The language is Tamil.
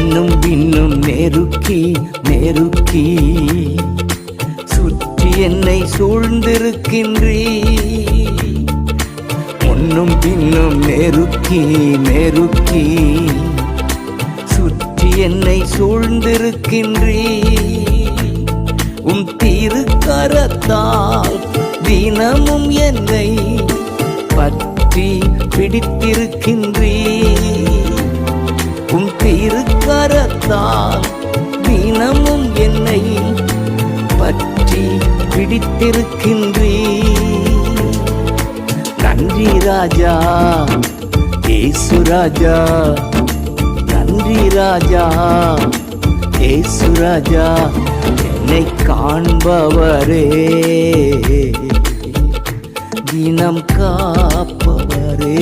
முன்னும் பின்னும் நெருக்கி நெருக்கி சுற்றி என்னை சூழ்ந்திருக்கின்றீ. முன்னும் பின்னும் நெருக்கி நெருக்கி சுற்றி என்னை சூழ்ந்திருக்கின்றீ. உம் திருக்கரத்தால் தினமும் என்னை பற்றி பிடித்திருக்கின்றீ. உம் திருக்கரத்தால் தினமும் என்னை பற்றி பிடித்திருக்கின்றீ. நன்றி ராஜா இயேசு ராஜா, நன்றி ராஜா இயேசு ராஜா, என்னை காண்பவரே தினம் காப்பவரே.